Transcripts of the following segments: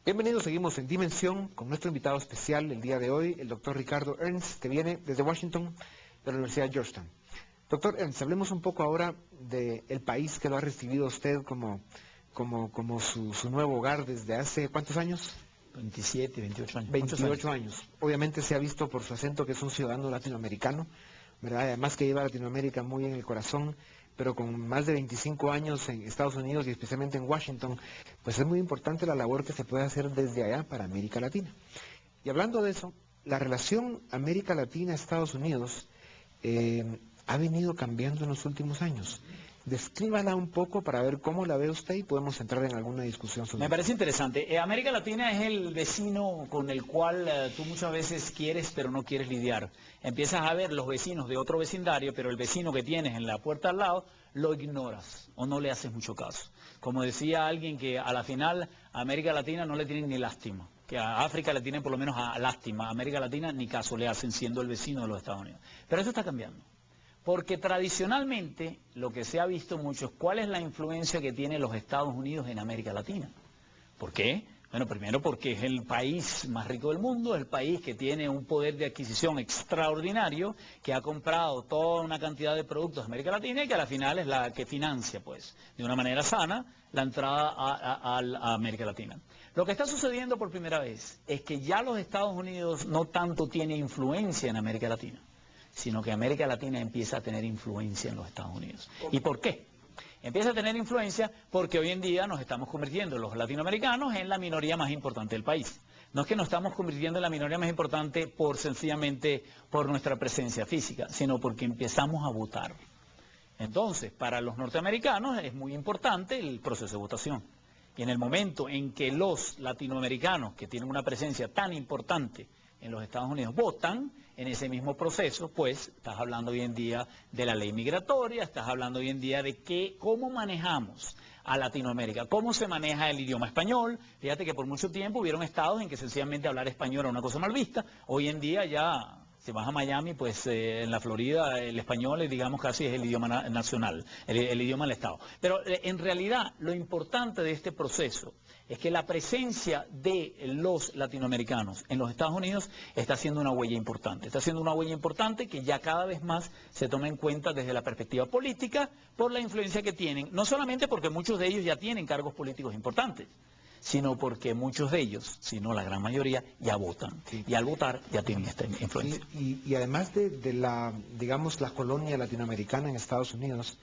Bienvenidos, seguimos en Dimensión con nuestro invitado especial el día de hoy, el doctor Ricardo Ernst, que viene desde Washington, de la Universidad de Georgetown. Doctor Ernst, hablemos un poco ahora del país que lo ha recibido usted como su nuevo hogar desde hace, ¿cuántos años? 27, 28 años. 28 años. Obviamente se ha visto por su acento que es un ciudadano latinoamericano, ¿verdad? Además que lleva a Latinoamérica muy en el corazón, pero con más de 25 años en Estados Unidos y especialmente en Washington, pues es muy importante la labor que se puede hacer desde allá para América Latina. Y hablando de eso, la relación América Latina-Estados Unidos ha venido cambiando en los últimos años. Descríbala un poco para ver cómo la ve usted y podemos entrar en alguna discusión sobre Me eso. parece interesante. América Latina es el vecino con el cual tú muchas veces quieres pero no quieres lidiar. Empiezas a ver los vecinos de otro vecindario, pero el vecino que tienes en la puerta al lado lo ignoras o no le haces mucho caso. Como decía alguien que a la final a América Latina no le tienen ni lástima, que a África le tienen por lo menos lástima, a América Latina ni caso le hacen siendo el vecino de los Estados Unidos. Pero eso está cambiando. Porque tradicionalmente lo que se ha visto mucho es cuál es la influencia que tienen los Estados Unidos en América Latina. ¿Por qué? Bueno, primero porque es el país más rico del mundo, el país que tiene un poder de adquisición extraordinario, que ha comprado toda una cantidad de productos de América Latina y que a la final es la que financia, pues, de una manera sana, la entrada a América Latina. Lo que está sucediendo por primera vez es que ya los Estados Unidos no tanto tienen influencia en América Latina, sino que América Latina empieza a tener influencia en los Estados Unidos. ¿Y por qué? Empieza a tener influencia porque hoy en día nos estamos convirtiendo los latinoamericanos en la minoría más importante del país. No es que nos estamos convirtiendo en la minoría más importante sencillamente por nuestra presencia física, sino porque empezamos a votar. Entonces, para los norteamericanos es muy importante el proceso de votación. Y en el momento en que los latinoamericanos, que tienen una presencia tan importante en los Estados Unidos, votan en ese mismo proceso, pues estás hablando hoy en día de la ley migratoria, estás hablando hoy en día de cómo manejamos a Latinoamérica, cómo se maneja el idioma español. Fíjate que por mucho tiempo hubieron estados en que sencillamente hablar español era una cosa mal vista. Hoy en día ya, si vas a Miami, pues en la Florida el español, digamos, casi es el idioma nacional, el idioma del Estado. Pero en realidad lo importante de este proceso es que la presencia de los latinoamericanos en los Estados Unidos está haciendo una huella importante. Está haciendo una huella importante que ya cada vez más se toma en cuenta desde la perspectiva política por la influencia que tienen, no solamente porque muchos de ellos ya tienen cargos políticos importantes, sino porque muchos de ellos, si no la gran mayoría, ya votan. Sí. Y al votar ya tienen esta influencia. Y además de la, digamos, la colonia latinoamericana en Estados Unidos,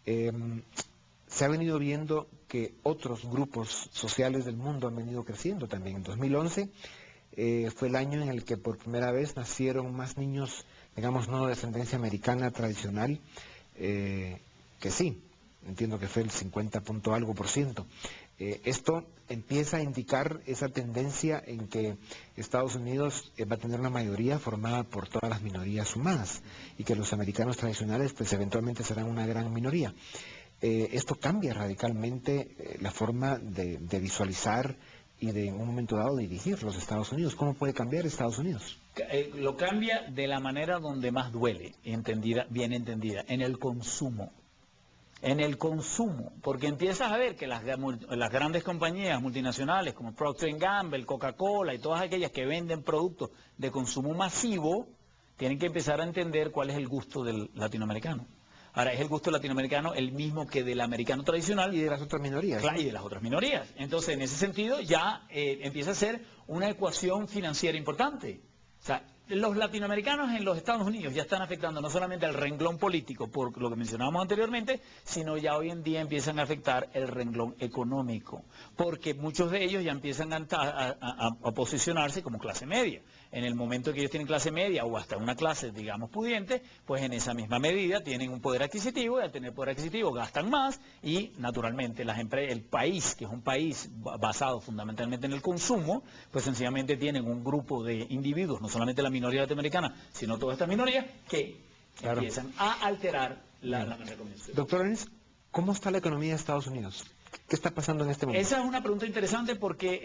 se ha venido viendo que otros grupos sociales del mundo han venido creciendo también. En 2011 fue el año en el que por primera vez nacieron más niños, digamos, no de descendencia americana tradicional, que sí, entiendo que fue el 50 punto algo por ciento. Esto empieza a indicar esa tendencia en que Estados Unidos va a tener una mayoría formada por todas las minorías humanas y que los americanos tradicionales pues eventualmente serán una gran minoría. Esto cambia radicalmente la forma de visualizar y de en un momento dado dirigir los Estados Unidos. ¿Cómo puede cambiar Estados Unidos? Lo cambia de la manera donde más duele, bien entendida, en el consumo. En el consumo, porque empiezas a ver que las grandes compañías multinacionales como Procter & Gamble, Coca-Cola y todas aquellas que venden productos de consumo masivo, tienen que empezar a entender cuál es el gusto del latinoamericano. Ahora, ¿es el gusto latinoamericano el mismo que del americano tradicional? Y de las otras minorías. Claro, y de las otras minorías. Entonces, en ese sentido, ya empieza a ser una ecuación financiera importante. O sea, los latinoamericanos en los Estados Unidos ya están afectando no solamente al renglón político, por lo que mencionábamos anteriormente, sino ya hoy en día empiezan a afectar el renglón económico, porque muchos de ellos ya empiezan a posicionarse como clase media. En el momento que ellos tienen clase media o hasta una clase, digamos, pudiente, pues en esa misma medida tienen un poder adquisitivo y al tener poder adquisitivo gastan más y, naturalmente, el país, que es un país basado fundamentalmente en el consumo, pues sencillamente tienen un grupo de individuos, no solamente la minoría latinoamericana, sino todas estas minorías que empiezan a alterar la manera de comercio. Doctor Ernst, ¿cómo está la economía de Estados Unidos? ¿Qué está pasando en este momento? Esa es una pregunta interesante porque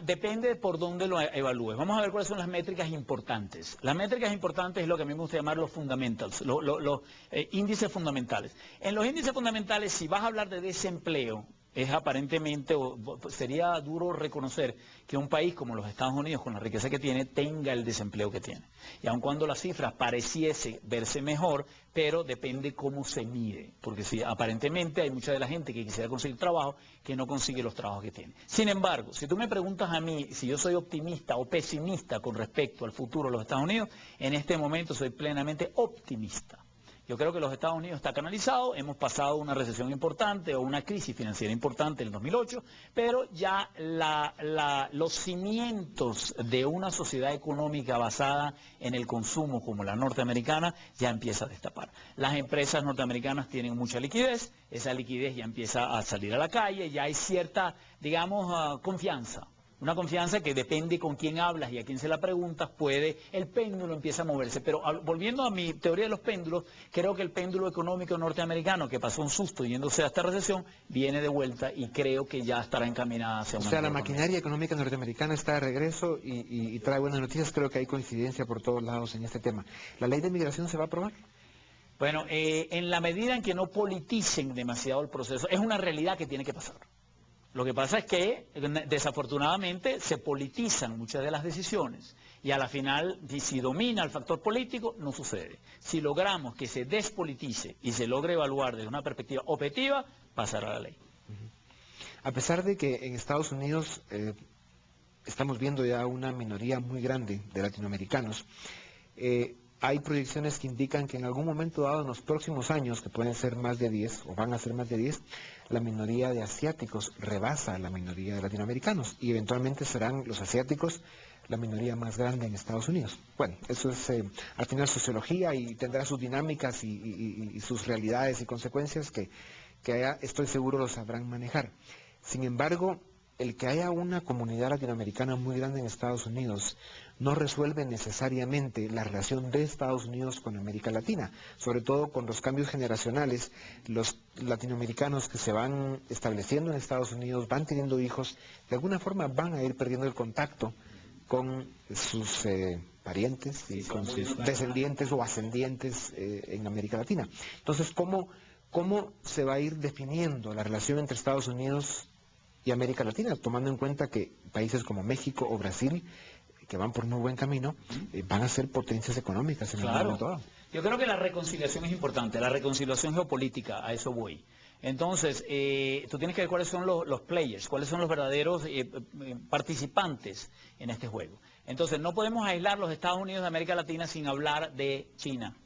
depende por dónde lo evalúes. Vamos a ver cuáles son las métricas importantes. Las métricas importantes es lo que a mí me gusta llamar los fundamentals, los índices fundamentales. En los índices fundamentales, si vas a hablar de desempleo, es aparentemente, sería duro reconocer que un país como los Estados Unidos, con la riqueza que tiene, tenga el desempleo que tiene. Y aun cuando las cifras pareciese verse mejor, pero depende cómo se mide, porque si aparentemente hay mucha de la gente que quisiera conseguir trabajo que no consigue los trabajos que tiene. Sin embargo, si tú me preguntas a mí si yo soy optimista o pesimista con respecto al futuro de los Estados Unidos, en este momento soy plenamente optimista. Yo creo que los Estados Unidos está canalizado, hemos pasado una recesión importante o una crisis financiera importante en el 2008, pero ya los cimientos de una sociedad económica basada en el consumo como la norteamericana ya empieza a destapar. Las empresas norteamericanas tienen mucha liquidez, esa liquidez ya empieza a salir a la calle, ya hay cierta, digamos, confianza. Una confianza que depende con quién hablas y a quién se la preguntas, el péndulo empieza a moverse. Pero volviendo a mi teoría de los péndulos, creo que el péndulo económico norteamericano, que pasó un susto yéndose a esta recesión, viene de vuelta y creo que ya estará encaminada hacia una... O sea, la maquinaria económica norteamericana está de regreso y trae buenas noticias. Creo que hay coincidencia por todos lados en este tema. ¿La ley de migración se va a aprobar? Bueno, en la medida en que no politicen demasiado el proceso, es una realidad que tiene que pasar. Lo que pasa es que, desafortunadamente, se politizan muchas de las decisiones y a la final, si domina el factor político, no sucede. Si logramos que se despolitice y se logre evaluar desde una perspectiva objetiva, pasará la ley. A pesar de que en Estados Unidos estamos viendo ya una minoría muy grande de latinoamericanos, hay proyecciones que indican que en algún momento dado, en los próximos años, que pueden ser más de 10 o van a ser más de 10, la minoría de asiáticos rebasa a la minoría de latinoamericanos y eventualmente serán los asiáticos la minoría más grande en Estados Unidos. Bueno, eso es al final sociología y tendrá sus dinámicas y sus realidades y consecuencias que estoy seguro lo sabrán manejar. Sin embargo, el que haya una comunidad latinoamericana muy grande en Estados Unidos no resuelve necesariamente la relación de Estados Unidos con América Latina, sobre todo con los cambios generacionales. Los latinoamericanos que se van estableciendo en Estados Unidos, van teniendo hijos, de alguna forma van a ir perdiendo el contacto con sus parientes y con sus descendientes o ascendientes en América Latina. Entonces, ¿cómo se va a ir definiendo la relación entre Estados Unidos y América Latina, tomando en cuenta que países como México o Brasil, que van por muy buen camino, van a ser potencias económicas en el mundo todo? Yo creo que la reconciliación es importante, la reconciliación geopolítica, a eso voy. Entonces, tú tienes que ver cuáles son los players, cuáles son los verdaderos participantes en este juego. Entonces, no podemos aislar los Estados Unidos de América Latina sin hablar de China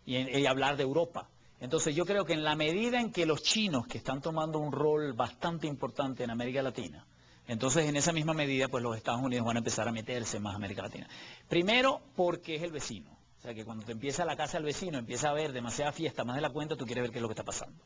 y hablar de Europa. Entonces yo creo que en la medida en que los chinos, que están tomando un rol bastante importante en América Latina, entonces en esa misma medida pues los Estados Unidos van a empezar a meterse más en América Latina. Primero porque es el vecino, o sea que cuando te empieza la casa del vecino, empieza a haber demasiada fiesta, más de la cuenta, tú quieres ver qué es lo que está pasando.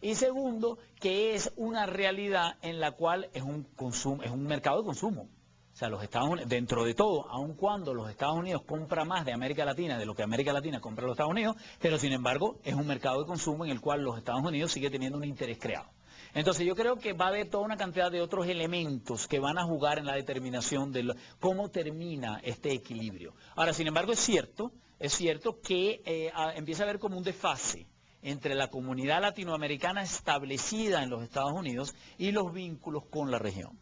Y segundo, que es una realidad en la cual es un mercado de consumo. O sea, los Estados Unidos, dentro de todo, aun cuando los Estados Unidos compran más de América Latina de lo que América Latina compra a los Estados Unidos, pero sin embargo es un mercado de consumo en el cual los Estados Unidos sigue teniendo un interés creado. Entonces yo creo que va a haber toda una cantidad de otros elementos que van a jugar en la determinación de cómo termina este equilibrio. Ahora, sin embargo, es cierto que empieza a haber como un desfase entre la comunidad latinoamericana establecida en los Estados Unidos y los vínculos con la región.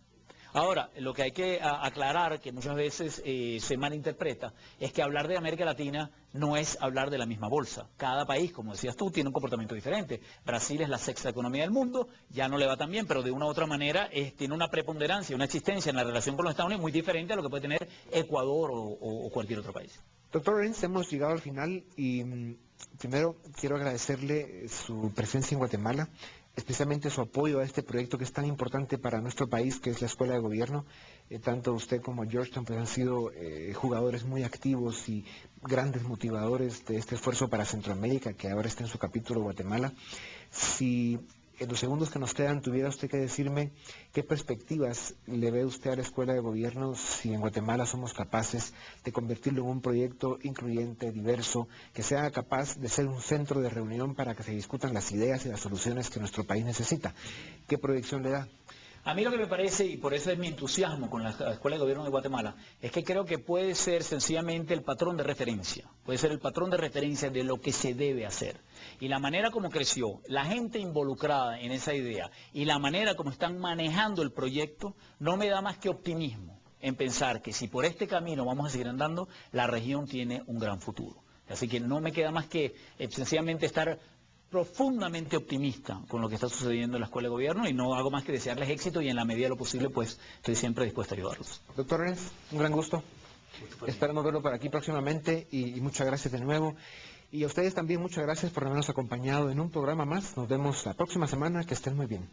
Ahora, lo que hay que aclarar, que muchas veces se malinterpreta, es que hablar de América Latina no es hablar de la misma bolsa. Cada país, como decías tú, tiene un comportamiento diferente. Brasil es la sexta economía del mundo, ya no le va tan bien, pero de una u otra manera tiene una preponderancia, una existencia en la relación con los Estados Unidos muy diferente a lo que puede tener Ecuador o cualquier otro país. Doctor Lorenz, hemos llegado al final y primero quiero agradecerle su presencia en Guatemala, especialmente su apoyo a este proyecto que es tan importante para nuestro país, que es la Escuela de Gobierno. Tanto usted como Georgetown pues, han sido jugadores muy activos y grandes motivadores de este esfuerzo para Centroamérica, que ahora está en su capítulo Guatemala. Si en los segundos que nos quedan tuviera usted que decirme qué perspectivas le ve usted a la Escuela de Gobierno si en Guatemala somos capaces de convertirlo en un proyecto incluyente, diverso, que sea capaz de ser un centro de reunión para que se discutan las ideas y las soluciones que nuestro país necesita. ¿Qué proyección le da? A mí lo que me parece, y por eso es mi entusiasmo con la Escuela de Gobierno de Guatemala, es que creo que puede ser sencillamente el patrón de referencia, puede ser el patrón de referencia de lo que se debe hacer. Y la manera como creció, la gente involucrada en esa idea y la manera como están manejando el proyecto, no me da más que optimismo en pensar que si por este camino vamos a seguir andando, la región tiene un gran futuro. Así que no me queda más que sencillamente estar profundamente optimista con lo que está sucediendo en la Escuela de Gobierno y no hago más que desearles éxito y en la medida de lo posible pues estoy siempre dispuesto a ayudarlos. Doctor Renz, un gran gusto. Esperamos verlo por aquí próximamente y muchas gracias de nuevo. Y a ustedes también muchas gracias por habernos acompañado en un programa más. Nos vemos la próxima semana. Que estén muy bien.